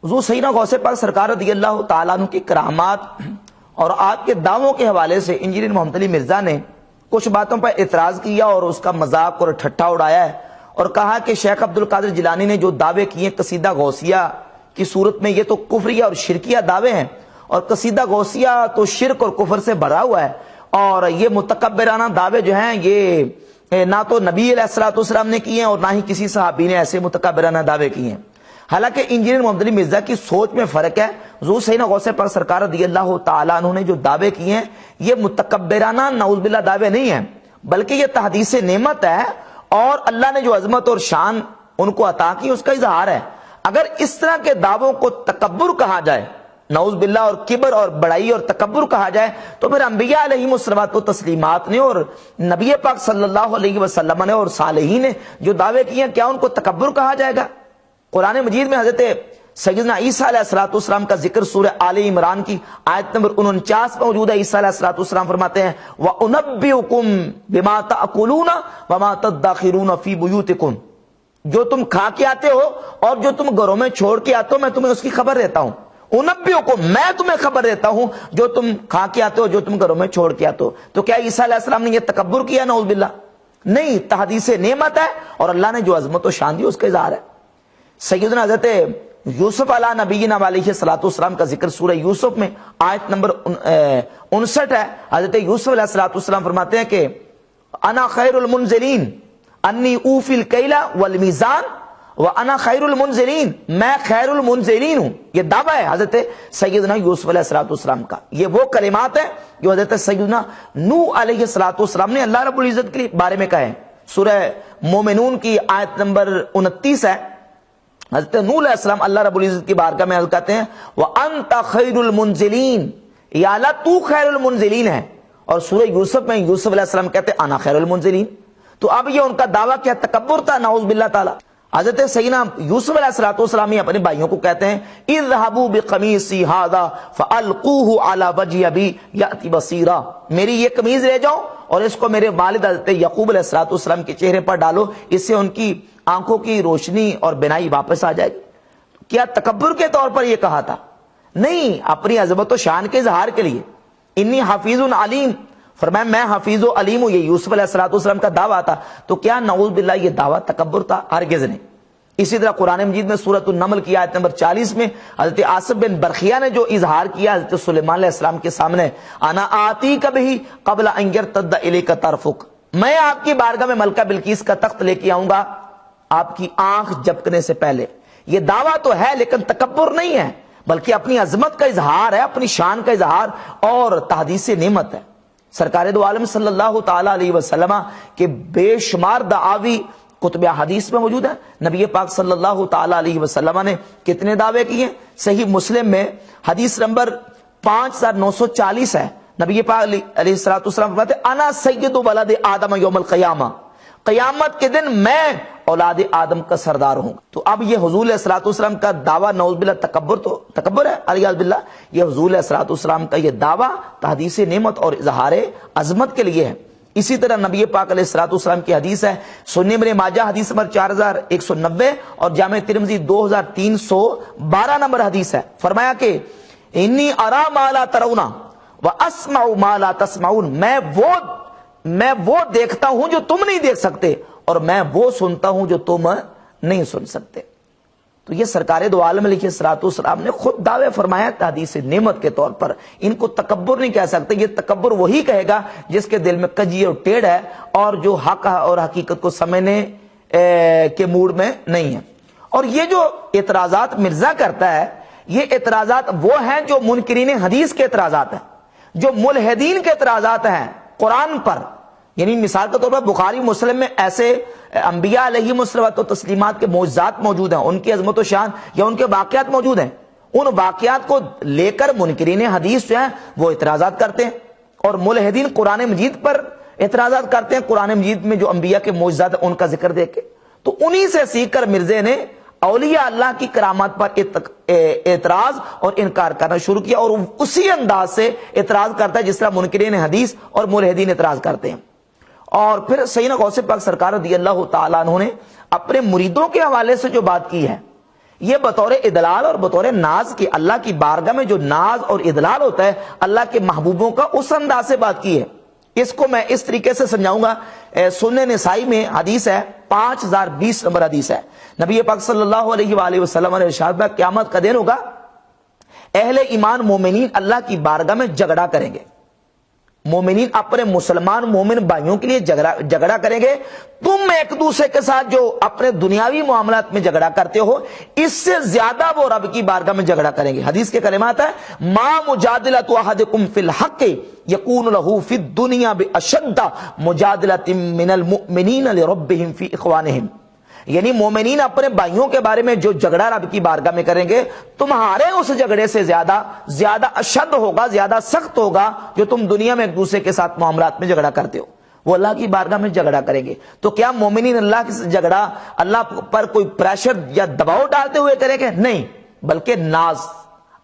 حضور سیدنا غوث پاک سرکار رضی اللہ تعالیٰ عنہ کی کرامات اور آپ کے دعووں کے حوالے سے انجینئر محمد علی مرزا نے کچھ باتوں پر اعتراض کیا اور اس کا مذاق اور ٹھٹھا اڑایا ہے، اور کہا کہ شیخ عبد القادر جیلانی نے جو دعوے کیے قصیدہ غوثیہ کی صورت میں یہ تو کفریہ اور شرکیہ دعوے ہیں، اور قصیدہ غوثیہ تو شرک اور کفر سے بھرا ہوا ہے، اور یہ متکبرانہ دعوے جو ہیں یہ نہ تو نبی علیہ الصلوۃ والسلام نے کیے ہیں اور نہ ہی کسی صحابی نے ایسے متکبرانہ دعوے کیے ہیں۔ حالانکہ انجینئر محمد علی مرزا کی سوچ میں فرق ہے۔ حضور سیدنا غوث پاک سرکار رضی اللہ تعالیٰ عنہ نے جو دعوے کیے ہیں یہ متکبرانہ نعوذ باللہ دعوے نہیں ہیں، بلکہ یہ تحدیث نعمت ہے، اور اللہ نے جو عظمت اور شان ان کو عطا کی اس کا اظہار ہے۔ اگر اس طرح کے دعووں کو تکبر کہا جائے، نعوذ باللہ، اور کبر اور بڑائی اور تکبر کہا جائے، تو پھر انبیاء علیہم الصلوات و تسلیمات نے اور نبی پاک صلی اللہ علیہ وسلم نے اور صالحین نے جو دعوے کیے ہیں کیا ان کو تکبر کہا جائے گا؟ قرآن مجید میں حضرت سیدنا عیسیٰ علیہ السلام کا ذکر سورہ آل عمران کی آیت نمبر 49 میں موجود ہے۔ عیسیٰ علیہ السلام فرماتے ہیں وَأُنَبِّئُكُم بِمَا تَأْكُلُونَ وَمَا تَدَّخِرُونَ فِي بُيُوتِكُمْ، جو تم کھا کے آتے ہو اور جو تم گھروں میں چھوڑ کے آتے ہو میں تمہیں اس کی خبر دیتا ہوں۔ اُنَبِّئُكُم، میں تمہیں خبر دیتا ہوں جو تم کھا کے آتے ہو جو تم گھروں میں چھوڑ کے آتے ہو۔ تو کیا عیسیٰ علیہ السلام نے یہ تکبر کیا؟ نعوذ باللہ نہیں، تحدیث نعمت ہے، اور اللہ نے جو عظمت و شان دی اس کا اظہار ہے۔ سیدنا حضرت یوسف علیہ نبینا علیہ الصلوۃ والسلام کا ذکر سورہ یوسف میں آیت نمبر 59 ہے۔ حضرت یوسف علیہ الصلوۃ والسلام فرماتے ہیں کہ انا خیر المنزلین انی اوفی الکیل والمیزان وانا خیر المنزلین، میں خیر المنزلین ہوں۔ یہ دعویٰ ہے حضرت سیدنا یوسف علیہ الصلوۃ والسلام کا۔ یہ وہ کلمات ہیں جو حضرت سیدنا نوح علیہ الصلوۃ والسلام نے اللہ رب العزت کے بارے میں کہے۔ سورہ مومنون کی آیت نمبر 29 ہے۔ حضرت نوح علیہ السلام اللہ رب العزت کی بارگاہ میں کہتے ہیں وَأَنْتَ خَيْرُ الْمُنزِلِينَ، یا اللہ تو خیر المنزلین ہے، اور سورہ یوسف میں یوسف علیہ السلام کہتے ہیں انا خیر المنزلین۔ تو اب یہ ان کا دعویٰ کیا تکبر تھا؟ نعوذ باللہ تعالی۔ حضرت سیدنا یوسف علیہ السلام اپنے بھائیوں کو کہتے ہیں اذهبوا بقمیصی ھذا فالقوه علی وجه ابی یأتی بصیرا، میری یہ قمیض لے جاؤ اور اس کو میرے والد حضرت یعقوب علیہ السلام کے چہرے پر ڈالو، اس سے ان کی آنکھوں کی روشنی اور بینائی واپس آ جائے گی۔ کیا تکبر کے طور پر یہ کہا تھا؟ نہیں، اپنی عظمت و شان کے اظہار کے لیے۔ انی حفیظ علیم، فرمایا میں حفیظ و علیم ہوں، یہ یوسف علیہ السلام کا دعویٰ تھا۔ تو کیا نعوذ باللہ یہ دعویٰ تکبر تھا؟ ہرگز نہیں۔ اسی طرح قرآن مجید میں سورۃ النمل کی آیت نمبر 40 میں حضرت آصف بن برخیہ نے جو اظہار کیا حضرت سلیمان علیہ السلام کے سامنے، انا آتیک بہ قبل ان یرتد الیک طرفک، میں آپ کی بارگاہ میں ملکہ بلقیس کا تخت لے کے آؤں گا آپ کی آنکھ جھپکنے سے پہلے۔ یہ دعویٰ تو ہے لیکن تکبر نہیں ہے، بلکہ اپنی عظمت کا اظہار ہے، اپنی شان کا اظہار اور تحدیث نعمت ہے۔ سرکار دو عالم صلی اللہ تعالی علیہ وسلم کے بے شمار دعاوی کتب حدیث میں موجود ہے۔ نبی پاک صلی اللہ تعالی علیہ وسلم نے کتنے دعوے کیے؟ صحیح مسلم میں حدیث نمبر 5940 ہے۔ نبی پاک علیہ الصلوۃ والسلام فرماتے ہیں انا سید ولد آدم یوم القیامہ، قیامت کے دن میں اولاد آدم کا سردار ہوں۔ تو اب یہ حضور علیہ الصلوۃ والسلام کا دعویٰ نعوذ باللہ تکبر ہے، علیاذ باللہ۔ یہ حضور علیہ الصلوۃ والسلام کا یہ دعویٰ تحدیث نعمت اور اظہار عظمت کے لیے ہے۔ اسی طرح نبی پاک علیہ الصلوۃ والسلام کی حدیث ہے سنن ابن ماجہ حدیث نمبر 4190 اور جامع ترمذی 2312 نمبر حدیث ہے۔ فرمایا کہ انی ارا ما لا ترون واسمع ما لا تسمعون، میں وہ دیکھتا ہوں جو تم نہیں دیکھ سکتے، اور میں وہ سنتا ہوں جو تم نہیں سن سکتے۔ تو یہ سرکار دو عالم علیہ الصلوۃ والسلام نے خود دعوے فرمایا تحدیث نعمت کے طور پر۔ ان کو تکبر نہیں کہہ سکتے، یہ تکبر وہی کہے گا جس کے دل میں کجی اور ٹیڑھ ہے اور جو حق اور حقیقت کو سمجھنے کے موڈ میں نہیں ہے۔ اور یہ جو اعتراضات مرزا کرتا ہے یہ اعتراضات وہ ہیں جو منکرین حدیث کے اعتراضات ہیں، جو ملحدین کے اعتراضات ہیں قرآن پر۔ یعنی مثال کے طور پر بخاری مسلم میں ایسے انبیاء علیہم الصلوۃ و تسلیمات کے معجزات موجود ہیں، ان کی عظمت و شان یا ان کے واقعات موجود ہیں، ان واقعات کو لے کر منکرین حدیث جو ہیں وہ اعتراضات کرتے ہیں، اور ملحدین قرآن مجید پر اعتراضات کرتے ہیں، قرآن مجید میں جو انبیاء کے معجزات ہیں ان کا ذکر دے کے۔ تو انہی سے سیکھ کر مرزے نے اولیاء اللہ کی کرامات پر اعتراض اور انکار کرنا شروع کیا، اور اسی انداز سے اعتراض کرتا ہے جس طرح منکرین حدیث اور ملحدین اعتراض کرتے ہیں۔ اور پھر سیدنا غوث پاک سرکار رضی اللہ تعالیٰ عنہ نے اپنے مریدوں کے حوالے سے جو بات کی ہے یہ بطور ادلال اور بطور ناز کے اللہ کی بارگاہ میں جو ناز اور ادلال ہوتا ہے اللہ کے محبوبوں کا، اس انداز سے بات کی ہے۔ اس کو میں اس طریقے سے سمجھاؤں گا۔ سنن نسائی میں حدیث ہے، 5020 نمبر حدیث ہے، نبی پاک صلی اللہ علیہ وآلہ وسلم نے ارشاد کیا، قیامت کا دن ہوگا، اہل ایمان مومنین اللہ کی بارگاہ میں جھگڑا کریں گے، مومنین اپنے مسلمان مومن بھائیوں کے لیے جھگڑا کریں گے، تم ایک دوسرے کے ساتھ جو اپنے دنیاوی معاملات میں جھگڑا کرتے ہو، اس سے زیادہ وہ رب کی بارگاہ میں جھگڑا کریں گے۔ حدیث کے کلمات ہے، ما مجادلۃ احدکم فی الحق یکون لہ فی الدنیا باشد مجادلۃ من المؤمنین لربہم فی اخوانہم، یعنی مومنین اپنے بھائیوں کے بارے میں جو جھگڑا رب کی بارگاہ میں کریں گے، تمہارے اس جھگڑے سے زیادہ اشد ہوگا، زیادہ سخت ہوگا جو تم دنیا میں ایک دوسرے کے ساتھ معاملات میں جھگڑا کرتے ہو، وہ اللہ کی بارگاہ میں جھگڑا کریں گے۔ تو کیا مومنین اللہ کے جھگڑا اللہ پر کوئی پریشر یا دباؤ ڈالتے ہوئے کریں گے؟ نہیں، بلکہ ناز،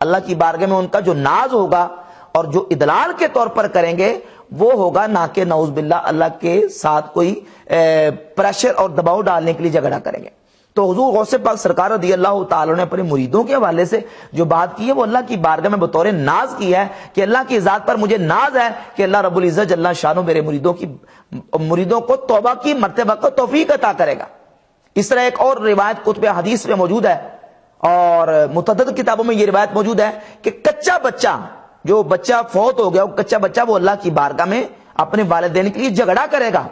اللہ کی بارگاہ میں ان کا جو ناز ہوگا اور جو ادلال کے طور پر کریں گے وہ ہوگا، نہ کہ نعوذ باللہ اللہ کے ساتھ کوئی پریشر اور دباؤ ڈالنے کے لیے جھگڑا کریں گے۔ تو حضور غوث پاک سرکار رضی اللہ تعالیٰ نے اپنے مریدوں کے حوالے سے جو بات کی ہے وہ اللہ کی بارگاہ میں بطور ناز کی ہے کہ اللہ کی ذات پر مجھے ناز ہے کہ اللہ رب العزت جل شانہ میرے مریدوں کو توبہ کی مرتبہ کو توفیق عطا کرے گا۔ اس طرح ایک اور روایت کتب حدیث میں موجود ہے اور متعدد کتابوں میں یہ روایت موجود ہے کہ کچا بچہ، جو بچہ فوت ہو گیا، وہ کچا بچہ وہ اللہ کی بارگاہ میں اپنے والدین کے لیے جھگڑا کرے گا۔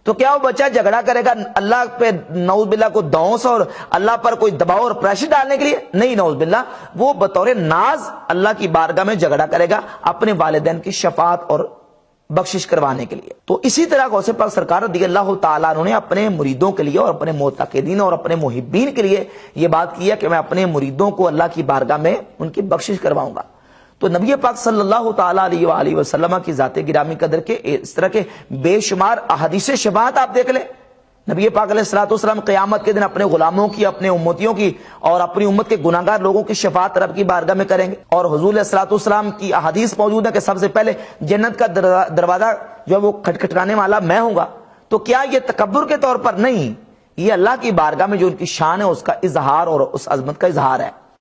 تو کیا وہ بچہ جھگڑا کرے گا اللہ پہ نعوذ باللہ کو دونس اور اللہ پر کوئی دباؤ اور پریشر ڈالنے کے لیے؟ نہیں، نعوذ باللہ، وہ بطور ناز اللہ کی بارگاہ میں جھگڑا کرے گا اپنے والدین کی شفاعت اور بخشش کروانے کے لیے۔ تو اسی طرح غوث پاک سرکار رضی اللہ تعالیٰ عنہ نے اپنے مریدوں کے لیے اور اپنے معتقدین اور اپنے محبین کے لیے یہ بات کی ہے کہ میں اپنے مریدوں کو اللہ کی بارگاہ میں ان کی بخشش کرواؤں گا۔ تو نبی پاک صلی اللہ تعالیٰ علیہ وآلہ وسلم کی ذات گرامی قدر کے اس طرح کے بے شمار احادیث شفاعت آپ دیکھ لیں۔ نبی پاک علیہ الصلوۃ والسلام قیامت کے دن اپنے غلاموں کی، اپنے امتیوں کی اور اپنی امت کے گناہگار لوگوں کی شفاعت رب کی بارگاہ میں کریں گے۔ اور حضور علیہ الصلوۃ والسلام کی احادیث موجود ہے کہ سب سے پہلے جنت کا دروازہ جو ہے وہ کھٹکھٹانے والا میں ہوں گا۔ تو کیا یہ تکبر کے طور پر نہیں، یہ اللہ کی بارگاہ میں جو ان کی شان ہے اس کا اظہار اور اس عظمت کا اظہار ہے۔